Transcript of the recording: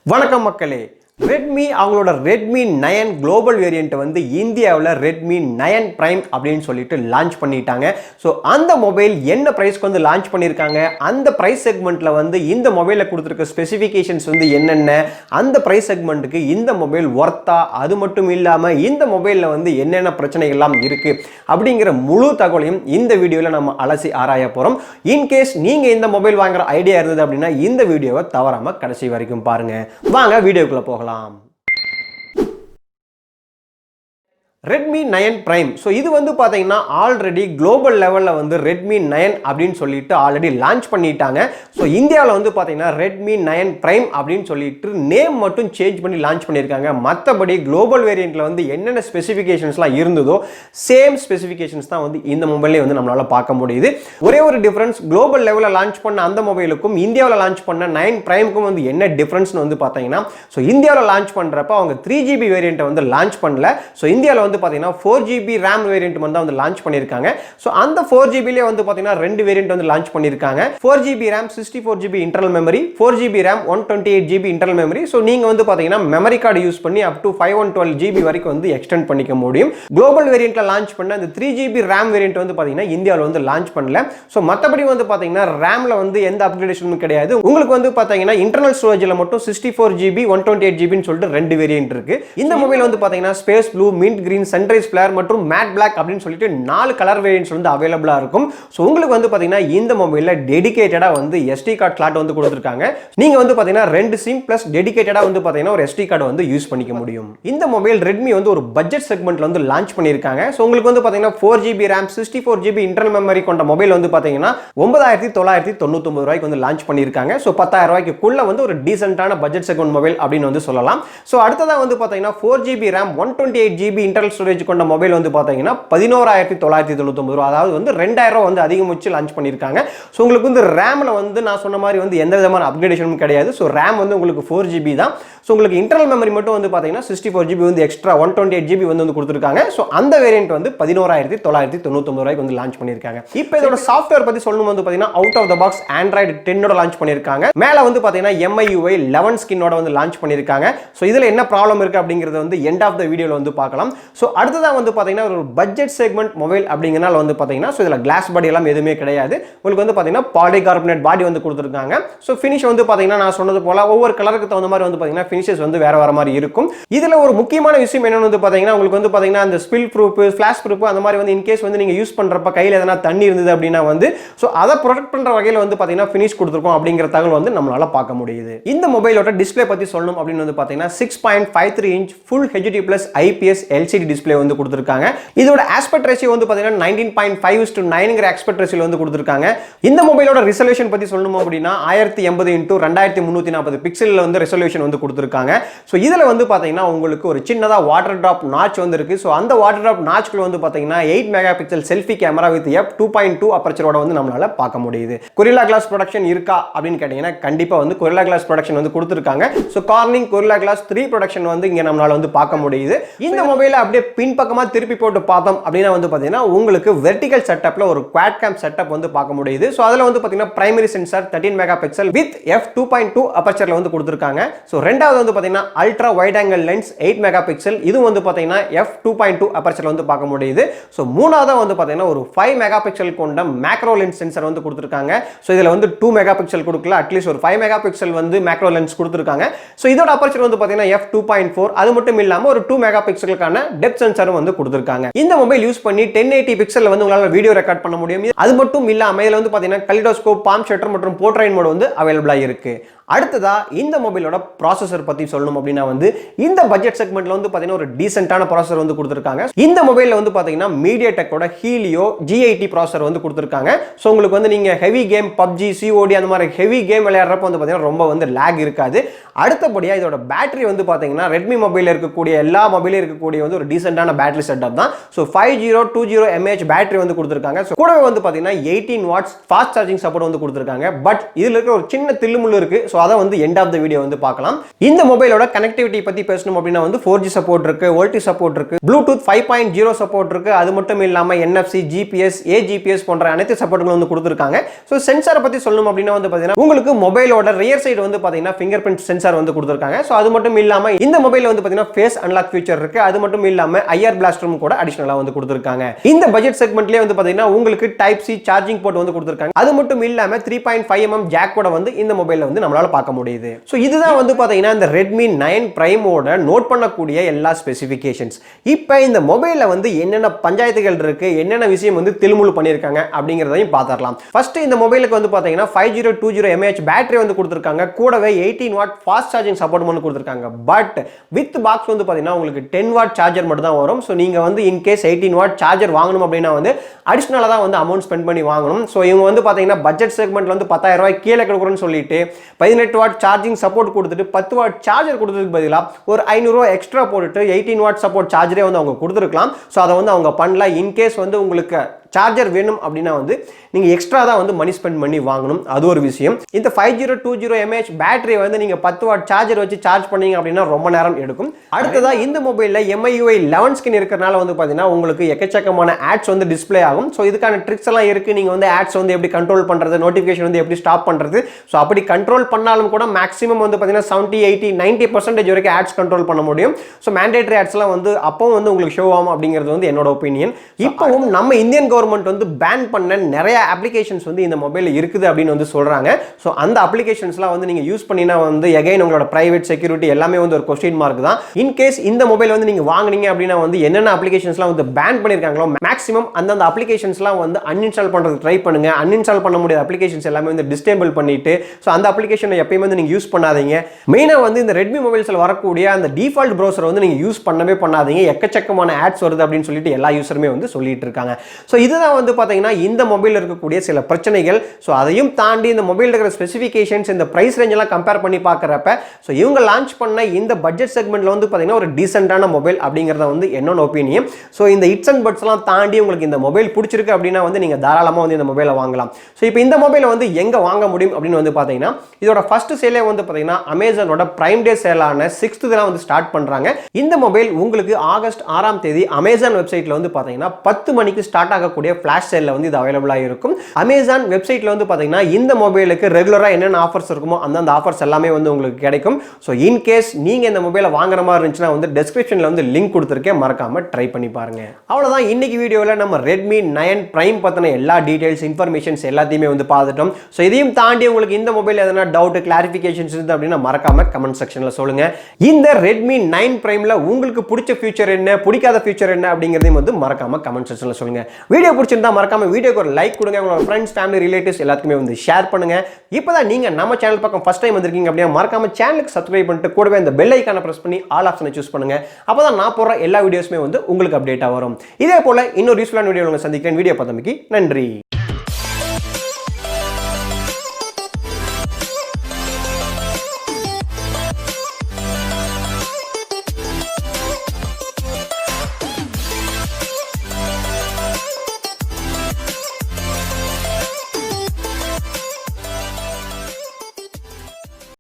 வணக்கம் மக்களே. Redmi அவங்களோட Redmi 9 குளோபல் வேரியன்ட் வந்து இந்தியாவில் Redmi 9 Prime அப்படின்னு சொல்லிட்டு லான்ச் பண்ணிட்டாங்க. ஸோ அந்த மொபைல் என்ன பிரைஸ்க்கு வந்து லான்ச் பண்ணியிருக்காங்க, அந்த பிரைஸ் செக்மெண்ட்டில் வந்து இந்த மொபைலில் கொடுத்துருக்க ஸ்பெசிஃபிகேஷன்ஸ் வந்து என்னென்ன, அந்த பிரைஸ் செக்மெண்ட்டுக்கு இந்த மொபைல் ஒர்த்தா, அது மட்டும் இல்லாமல் இந்த மொபைலில் வந்து என்னென்ன பிரச்சனைகள்லாம் இருக்குது அப்படிங்கிற முழு தகவலையும் இந்த வீடியோவில் நம்ம அலசி ஆராய போகிறோம். இன்கேஸ் நீங்கள் இந்த மொபைல் வாங்குற ஐடியா இருந்தது அப்படின்னா இந்த வீடியோவை தவறாமல் கடைசி வரைக்கும் பாருங்கள். வாங்க வீடியோக்குள்ளே போகலாம். Redmi 9 Prime. ஸோ இது வந்து பார்த்தீங்கன்னா ஆல்ரெடி குளோபல் லெவலில் வந்து Redmi 9 அப்படின்னு சொல்லிட்டு ஆல்ரெடி லான்ச் பண்ணிட்டாங்க. ஸோ இந்தியாவில் வந்து பார்த்தீங்கன்னா Redmi 9 Prime அப்படின்னு சொல்லிட்டு நேம் மட்டும் சேஞ்ச் பண்ணி லான்ச் பண்ணியிருக்காங்க. மற்றபடி குளோபல் வேரியண்ட்டில் வந்து என்னென்ன ஸ்பெசிஃபிகேஷன்ஸ்லாம் இருந்ததோ சேம் ஸ்பெசிஃபிகேஷன்ஸ் தான் வந்து இந்த மொபைலே வந்து நம்மளால் பார்க்க முடியுது. ஒரே ஒரு டிஃப்ரென்ஸ், குளோபல் லெவலில் லான்ச் பண்ண அந்த மொபைலுக்கும் இந்தியாவில் லான்ச் பண்ண 9 Primeக்கும் வந்து என்ன டிஃப்ரென்ஸ்னு வந்து பார்த்தீங்கன்னா, ஸோ இந்தியாவில் லான்ச் பண்ணுறப்ப அவங்க 3GB வேரியண்ட்டை வந்து லான்ச் பண்ணல. ஸோ இந்தியாவில் வந்து பார்த்தீங்கன்னா 4GB RAM வேரியண்ட் வந்து லான்ச் பண்ணியிருக்காங்க. ஸோ அந்த 4GBலே வந்து பார்த்தீங்கன்னா ரெண்டு வேரியண்ட் வந்து லான்ச் பண்ணியிருக்காங்க. 4GB RAM 64GB internal memory, 4GB RAM 128GB internal memory. So நீங்கள் வந்து பார்த்தீங்கன்னா மெமரி கார்டு யூஸ் பண்ணி அப் டு 512GB வரைக்கும் வந்து எக்ஸ்டெண்ட் பண்ணிக்க முடியும். குளோபல் வேரியண்ட்ல லான்ச் பண்ண அந்த 3GB RAM வேரியண்ட் வந்து பார்த்தீங்கன்னா இந்தியாவில் வந்து லான்ச் பண்ணல. ஸோ மற்றபடி வந்து பார்த்தீங்கன்னா ரேம்ல வந்து எந்த அப்கிரேடேஷனும் கிடையாது. உங்களுக்கு வந்து பார்த்தீங்கன்னா இன்டர்னல் ஸ்டோரேஜில் மட்டும் 64GB 128GB சொல்லிட்டு ரெண்டு வேரியண்ட் இருக்கு. இந்த மொபைல் வந்து பார்த்தீங்கன்னா space blue, mint green, sunrise flare மற்றும் மேட் பிளாக் அப்படின்னு சொல்லிட்டு 4 கலர் வேரியன்ட்ஸ் வந்து அவைலபிளா இருக்கும். ஸோ உங்களுக்கு வந்து பார்த்தீங்கன்னா இந்த மொபைலில் டெடிகேட்டடாக வந்து SD கார்டு ஸ்லாட் வந்து கொடுத்துருக்காங்க. நீங்க வந்து பார்த்தீங்கன்னா 2 சிம் பிளஸ் டெடிகேட்டடாக வந்து பார்த்தீங்கன்னா ஒரு SD கார்டு வந்து யூஸ் பண்ணிக்க முடியும். இந்த மொபைல் Redmi வந்து ஒரு பட்ஜெட் செக்மெண்ட்ல வந்து லான்ச் பண்ணியிருக்காங்க. ஸோ உங்களுக்கு வந்து பார்த்தீங்கன்னா 4GB RAM 64GB internal memory கொண்ட மொபைல் வந்து பார்த்தீங்கன்னா 9999 ரூபாய்க்கு வந்து லான்ச் பண்ணியிருக்காங்க. ஸோ 10,000 ரூபாய்க்குள்ள வந்து ஒரு டீசென்டான பட்ஜெட் செக்மெண்ட் மொபைல் அப்படின்னு வந்து சொல்லலாம். ஸோ அடுத்ததாக வந்து பார்த்தீங்கன்னா 4GB RAM 128GB internal storage கொண்ட மொபைல் வந்து பார்த்தீங்கன்னா 11,999 ரூபா, அதாவது வந்து 2,000 ரூபா வந்து அதிகம் வச்சு லான்ச் பண்ணியிருக்காங்க. ஸோ உங்களுக்கு வந்து ரேமில் வந்து நான் சொன்ன மாதிரி வந்து எந்த விதமான அப்கிரேடேஷனும் கிடையாது. ஸோ ரேம் வந்து உங்களுக்கு 4GB தான். ஸோ உங்களுக்கு இன்டர்னல் மெமரி மட்டும் வந்து பார்த்தீங்கன்னா 64GB வந்து எக்ஸ்ட்ரா 128GB வந்து கொடுத்துருக்காங்க. ஸோ அந்த வேரியன்ட் வந்து 11,999 ரூபாய்க்கு வந்து லான்ச் பண்ணியிருக்காங்க. இப்போ இதோட சாஃப்ட்வேர் பற்றி சொல்லணும் வந்து பார்த்தீங்கன்னா out of the box Android 10 launch பண்ணியிருக்காங்க. மேலே வந்து பார்த்தீங்கன்னா MIUI 11 ஸ்கின்னோட வந்து லான்ச் பண்ணியிருக்காங்க. ஸோ இதில் என்ன ப்ராப்ளம் இருக்குது அப்படிங்கிறத வந்து எண்ட் ஆஃப் த வீடியோவில் வந்து பார்க்கலாம். ஸோ அடுத்ததாக வந்து பார்த்தீங்கன்னா ஒரு பட்ஜெட் செக்மெண்ட் மொபைல் அப்படிங்கறனால வந்து பார்த்தீங்கன்னா ஸோ இதில் கிளாஸ் பாடி எல்லாம் எதுவுமே கிடையாது. உங்களுக்கு வந்து பார்த்தீங்கன்னா பாலிகார்பனேட் பாடி வந்து கொடுத்துருக்காங்க. ஸோ ஃபினிஷ் வந்து பார்த்தீங்கன்னா நான் சொன்னது போல ஒவ்வொரு கலருக்கு தகுந்த மாதிரி வந்து பார்த்தீங்கன்னா ஃபினிஷஸ் வந்து வேற வேற மாதிரி இருக்கும். இதில் ஒரு முக்கியமான விஷயம் என்னன்னு வந்து பார்த்தீங்கன்னா உங்களுக்கு வந்து பார்த்தீங்கன்னா அந்த ஸ்பில் ப்ரூஃப், ஃபிளாஷ் ப்ரூஃப் அந்த மாதிரி வந்து இன்கேஸ் வந்து நீங்கள் யூஸ் பண்ணுறப்ப கையில் எதனா தண்ணி இருந்தது அப்படின்னா வந்து ஸோ அதை ப்ரொடெக்ட் பண்ணுற வகையில் வந்து பார்த்தீங்கன்னா ஃபினிஷ் கொடுத்துருக்கோம் அப்படிங்கிற தகவல் வந்து நம்மளால பார்க்க முடியுது. இந்த மொபைலோட டிஸ்பிளே பற்றி சொல்லணும் அப்படின்னு வந்து பார்த்தீங்கன்னா 6.53 inch full HD+ IPS LCD display வந்து கொடுத்துருக்காங்க. இதோட ஆஸ்பெக்ட் ரேஷியோ வந்து பார்த்தீங்கன்னா 19.5:9ங்கிற ஆஸ்பெக்ட் ரேஷியோல வந்து கொடுத்துருக்காங்க. இந்த மொபைலோட ரெசல்யூஷன் பற்றி சொல்லணும் அப்படின்னா 1080x2340 பிக்சல்ல வந்து ரெசல்யூஷன் வந்து கொடுத்துருக்காங்க. ஸோ இதில் வந்து பார்த்தீங்கன்னா உங்களுக்கு ஒரு சின்னதாக வாட்டர் டிராப் நாச் வந்து இருக்கு. ஸோ அந்த வாட்டர் டிராப் நாச்க்குள்ள வந்து பார்த்தீங்கன்னா 8 mega pixel selfie camera with f2.2 அப்பர்ச்சரோட வந்து நம்மளால பார்க்க முடியுது. கொரில்லா கிளாஸ் ப்ரொடக்ஷன் இருக்கா அப்படின்னு கேட்டீங்கன்னா கண்டிப்பா வந்து கொரில்லா கிளாஸ் ப்ரொடக்ஷன் வந்து கொடுத்துருக்காங்க. So Corning Gorilla glass 3 production வந்து இங்க நம்மளால வந்து பார்க்க முடியுது. இந்த மொபைலை அப்படியே பின்பக்கமா திருப்பி போட்டு பார்த்தோம் அப்படின்னா வந்து பார்த்தீங்கன்னா உங்களுக்கு வெர்டிகல் செட்டப்ல ஒரு குவாட் கேம் செட்டப் வந்து பார்க்க முடியுது. ஸோ அதில் வந்து பார்த்தீங்கன்னா primary sensor 13 mega pixel with f2.2 அப்பர்ச்சர்ல வந்து கொடுத்துருக்காங்க. ஸோ ரெண்டாவது வந்து பார்த்தீங்கன்னா ultra wide angle lens 8 mega pixel, இது வந்து பார்த்தீங்கன்னா f2.2 அப்பர்ச்சர்ல வந்து பார்க்க முடியுது. ஸோ மூணாவது வந்து பார்த்தீங்கன்னா ஒரு 5 மெகா பிக்சல் கொண்ட மேக்ரோ லென்ஸ் சென்சார் வந்து கொடுத்துருக்காங்க. ஸோ இதில் வந்து 2 மெகா பிக்சல் கொடுக்கல, அட்லீஸ்ட் ஒரு 5 மெகா பிக்சல் வந்து மேக்ரோ லென்ஸ் கொடுத்துருக்காங்க. ஸோ இதோட அப்பர்ச்சர் வந்து பார்த்தீங்கன்னா f2.4, அது மட்டும் இல்லாமல் ஒரு 2 மெகா பிக்சலுக்கான டெப்த் சென்சாரும் வந்து கொடுத்துருக்காங்க. இந்த மொபைல் யூஸ் பண்ணி 1080 பிக்சல் வந்து உங்களால வீடியோ ரெக்கார்ட் பண்ண முடியும். அது மட்டும் இல்லாமல் இதில் வந்து பார்த்தீங்கன்னா கலிடோஸ்கோப், பாம் ஷட்டர் மற்றும் போர்ட்ரைட் மோட் வந்து அவைலபிளா இருக்கு. அடுத்ததா இந்த மொபைலோட ப்ராசஸர் பத்தி சொல்லணும் அப்படின்னா வந்து இந்த பட்ஜெட் செக்மெண்ட்ல வந்து பாத்தீங்கன்னா ஒரு டீசென்ட்டான ப்ராசஸர் வந்து கொடுத்திருக்காங்க. இந்த மொபைல்ல வந்து பாத்தீங்கன்னா மீடியாடெக்கோட ஹீலியோ G80 ப்ராசஸர் வந்து கொடுத்திருக்காங்க. சோ உங்களுக்கு வந்து நீங்க ஹெவி கேம் PUBG, COD அந்த மாதிரி ஹெவி கேம் விளையாடுறப்ப வந்து பாத்தீங்கன்னா ரொம்ப வந்து லாக் இருக்காது. அடுத்தபடியா இதோட பேட்டரி வந்து பாத்தீங்கன்னா Redmi மொபைல்ல இருக்கக்கூடிய எல்லா மொபைல்ல இருக்கக்கூடிய வந்து ஒரு டீசென்ட்டான பேட்டரி செட்டப் தான். சோ 5020 mAh பேட்டரி வந்து கொடுத்திருக்காங்க. சோ கூடவே வந்து பாத்தீங்கன்னா 18 வாட்ஸ் ஃபாஸ்ட் சார்ஜிங் சப்போர்ட் வந்து கொடுத்திருக்காங்க. பட் இதுல இருக்க ஒரு சின்ன தில்லுமுள்ளு இருக்கு. சோ அதை வந்து எண்ட் ஆஃப் த வீடியோ வந்து பார்க்கலாம். இந்த மொபைலோட கனெக்டிவிட்டி பத்தி பேசணும் அப்படின்னா வந்து 4G சப்போர்ட் இருக்கு, வோல்டி சப்போர்ட் இருக்கு, ப்ளூடூத் 5.0 சப்போர்ட் இருக்கு. அது மட்டும் இல்லாம NFC, GPS, AGPS போன்ற அனைத்து சப்போர்ட்களும் வந்து கொடுத்திருக்காங்க. சோ சென்சாரை பத்தி சொல்லணும் அப்படின்னா வந்து பாத்தீங்கன்னா உங்களுக்கு மொபைலோட ரியர் சைடு வந்து பாத்தீங்கன்னா ஃபிங்கர் பிரிண்ட் சென்சார் வந்து கொடுத்திருக்காங்க. சோ அது மட்டும் இல்லாம இந்த மொபைல்ல வந்து பாத்தீங்கன்னா ஃபேஸ் அன்லாக் ஃபீச்சர் இருக்கு. அது மட்டும் இல்லாம IR பிளாஸ்டரும் கூட அடிஷனலா வந்து கொடுத்திருக்காங்க. இந்த பட்ஜெட் செக்மெண்ட்லயே வந்து பாத்தீங்கன்னா உங்களுக்கு டைப் சி சார்ஜிங் போர்ட் வந்து கொடுத்திருக்காங்க. அது மட்டும் இல்லாம 3.5mm ஜாக் கூட வந்து இந்த மொபைல்ல வந்து நம்மளால பார்க்க முடியுது. சோ இதுதான் வந்து பாத்தீங்கன்னா இந்த Redmi 9 Prime ஓட நோட் பண்ணக்கூடிய எல்லா ஸ்பெசிஃபிகேஷன்ஸ். இப்போ இந்த மொபைல்ல வந்து என்னென்ன பஞ்சாயத்துகள் இருக்கு, என்னென்ன விஷயம் வந்து தில்முழு பண்ணிருக்காங்க அப்படிங்கறதையும் பார்த்தறலாம். ஃபர்ஸ்ட் இந்த மொபைலுக்கு வந்து பாத்தீங்கன்னா 5020 mAh பேட்டரி வந்து கொடுத்திருக்காங்க. கூடவே 18 வாட் ஃபாஸ்ட் சார்ஜிங் சப்போர்ட் வந்து கொடுத்திருக்காங்க. பட் வித் பாக்ஸ் வந்து பாத்தீங்கன்னா உங்களுக்கு 10 வாட் சார்ஜர் மட்டும் தான் வரும். சோ நீங்க வந்து இன் கேஸ் 18 வாட் சார்ஜர் வாங்கணும் அப்படினா வந்து அடிஷனலா தான் வந்து அமௌண்ட் ஸ்பெண்ட் பண்ணி வாங்கணும். சோ இவங்க வந்து பாத்தீங்கன்னா பட்ஜெட் செக்மெண்ட்ல வந்து 10000 ரூபாய் கீழ கொடுக்குறேன்னு சொல்லிட்டு 18 வாட் சார்ஜிங் சப்போர்ட் கொடுத்துட்டு 10 வாட் சார்ஜர் கொடுத்ததுக்கு பதிலா ஒரு 500 ரூபாய் எக்ஸ்ட்ரா போட்டுட்டு 18 வாட் சப்போர்ட் சார்ஜரே வந்து அவங்க கொடுத்துருக்கலாம். ஸோ அதை வந்து அவங்க பண்ணல. இன்கேஸ் வந்து உங்களுக்கு சார்ஜர் வேணும் அப்படின்னா வந்து நீங்க எக்ஸ்ட்ரா தான் வந்து மணி ஸ்பெண்ட் பண்ணி வாங்கணும். அது ஒரு விஷயம். இந்த 5020 mAh பேட்டரி வந்து நீங்க 10 வாட் சார்ஜர் வச்சு சார்ஜ் பண்ணீங்க அப்படின்னா ரொம்ப நேரம் எடுக்கும். அடுத்ததா இந்த மொபைல்ல MIUI 11 ஸ்கின் இருக்கிறனால வந்து பாத்தீங்கன்னா உங்களுக்கு எக்கச்சக்கமான ஆட்ஸ் வந்து டிஸ்ப்ளே ஆகும். ஸோ இதுக்கான ட்ரிக்ஸ் எல்லாம் இருக்கு. நீங்க வந்து ஆட்ஸ் வந்து எப்படி கண்ட்ரோல் பண்றது, நோட்டிபிகேஷன் வந்து எப்படி ஸ்டாப் பண்றது. ஸோ அப்படி கண்ட்ரோல் பண்ணாலும் கூட மேக்ஸிமம் வந்து பாத்தீங்கன்னா 70, 80, 90% வரைக்கும் ஆட்ஸ் கண்ட்ரோல் பண்ண முடியும். ஸோ மேண்டேட்டரி ஆட்ஸ் எல்லாம் வந்து அப்பவும் வந்து உங்களுக்கு ஷோ ஆகும் அப்படிங்கிறது வந்து என்னோட ஒப்பீனியன். இப்பவும் நம்ம இந்தியன் கவர்மெண்ட் வந்து பேன் பண்ண நிறைய அப்ளிகேஷன்ஸ் வந்து இந்த மொபைல்ல இருக்குது அப்படின்னு வந்து சொல்றாங்க. சோ அந்த அப்ளிகேஷன்ஸ்லாம் வந்து நீங்க யூஸ் பண்ணினா வந்து அகைன் உங்களோட பிரைவேட் செக்யூரிட்டி எல்லாமே வந்து ஒரு क्वेश्चन மார்க் தான். இன் கேஸ் இந்த மொபைல் வந்து நீங்க வாங்குனீங்க அப்படினா வந்து என்னென்ன அப்ளிகேஷன்ஸ்லாம் வந்து பேன் பண்ணிருக்காங்களோ மேக்ஸிமம் அந்த அப்ளிகேஷன்ஸ்லாம் வந்து அன்இன்ஸ்டால் பண்றதுக்கு ட்ரை பண்ணுங்க. அன்இன்ஸ்டால் பண்ண முடியாத அப்ளிகேஷன்ஸ் எல்லாமே வந்து டிசேபிள் பண்ணிட்டு சோ அந்த அப்ளிகேஷனை எப்பவுமே வந்து நீங்க யூஸ் பண்ணாதீங்க. மெயினா வந்து இந்த Redmi மொபைல்ஸ்ல வரக்கூடிய அந்த டிஃபால்ட் ப்ரௌசர் வந்து நீங்க யூஸ் பண்ணவே பண்ணாதீங்க. எக்கச்சக்கமான ஆட்ஸ் வருது அப்படின்னு சொல்லிட்டு எல்லா யூசருமே வந்து சொல்லிட்டு இருக்காங்க. சோ இதுதான் வந்து பாத்தீங்கன்னா இந்த மொபைல்ல இருக்கக்கூடிய சில பிரச்சனைகள். சோ அதையும் தாண்டி இந்த மொபைல்ல இருக்கிற ஸ்பெசிஃபிகேஷன்ஸ் இந்த பிரைஸ் ரேஞ்ச் எல்லாம் கம்பேர் பண்ணி பார்க்கறப்ப சோ இவங்க லான்ச் பண்ண இந்த பட்ஜெட் செக்மெண்ட்ல வந்து பாத்தீங்கன்னா ஒரு டீசென்ட்டான மொபைல் அப்படிங்கறத வந்து என்னோட ஒபினியன். சோ இந்த இட்ஸ் அண்ட் பட்ஸ் எல்லாம் தாண்டி உங்களுக்கு இந்த மொபைல் பிடிச்சிருக்கு அப்படினா வந்து நீங்க தாராளமா வந்து இந்த மொபைலை வாங்கலாம். சோ இப்போ இந்த மொபைலை வந்து எங்க வாங்க முடியும் அப்படின்னு வந்து பாத்தீங்கன்னா இதோட ஃபர்ஸ்ட் சேலே வந்து பாத்தீங்கன்னா அமேசானோட பிரைம் டே சேலான 6th தான் வந்து ஸ்டார்ட் பண்றாங்க. இந்த மொபைல் உங்களுக்கு ஆகஸ்ட் 6ஆம் தேதி அமேசான் வெப்சைட்ல வந்து பாத்தீங்கன்னா 10 மணிக்கு ஸ்டார்ட் ஆகக்கூடிய ஃபிளாஷ் சேல்ல வந்து இது அவைலபிளா இருக்கும். அமேசான் வெப்சைட்ல வந்து பாத்தீங்கன்னா இந்த மொபைலுக்கு ரெகுலரா என்னென்ன ஆஃபர்ஸ் இருக்குமோ அந்த ஆஃபர்ஸ் எல்லாமே வந்து உங்களுக்கு கிடைக்கும். சோ இன் கேஸ் நீங்க இந்த மொபைலை வாங்குற மாதிரி இருந்துச்சுன்னா வந்து டிஸ்கிரிப்ஷன்ல வந்து லிங்க் கொடுத்திருக்கேன், மறக்காம ட்ரை பண்ணி பாருங்க. அவ்வளவுதான் இன்னைக்கு வீடியோல நம்ம Redmi 9 Prime பத்தின எல்லா டீடைல்ஸ் இன்ஃபர்மேஷன்ஸ் எல்லாத்தையுமே வந்து பார்த்துட்டோம். சோ இதையும் தாண்டி உங்களுக்கு இந்த மொபைல் எதனா டவுட் கிளாரிஃபிகேஷன்ஸ் இருந்து அப்படின்னா மறக்காம கமெண்ட் செக்ஷன்ல சொல்லுங்க. இந்த Redmi 9 Primeல உங்களுக்கு பிடிச்ச ஃபீச்சர் என்ன, பிடிக்காத ஃபீச்சர் என்ன அப்படிங்கறதையும் வந்து மறக்காம கமெண்ட் செக்ஷன்ல சொல்லுங்க. வீடியோ பிடிச்சிருந்தா மறக்காம வீடியோக்கு ஒரு லைக் கொடுங்க. உங்களோட ஃப்ரெண்ட்ஸ், ஃபேமிலி, ரிலேட்டிவ்ஸ் எல்லாத்துக்குமே வந்து ஷேர் பண்ணுங்க. இப்போதான் நீங்க நம்ம சேனல் பக்கம் ஃபர்ஸ்ட் டைம் வந்திருக்கீங்க அப்படின்னா மறக்காம சேனலுக்கு சப்ஸ்கிரைப் பண்ணிட்டு கூடவே அந்த பெல் ஐகானை பிரஸ் பண்ணி ஆல் ஆப்ஷனை சூஸ் பண்ணுங்க. அப்பதான் நான் போடுற எல்லா வீடியோஸுமே வந்து உங்களுக்கு அப்டேட்டா வரும். இதே போல இன்னொரு யூஸ்ஃபுல்லான வீடியோல உங்களை சந்திக்கிறேன். வீடியோ பார்த்தமைக்கு நன்றி.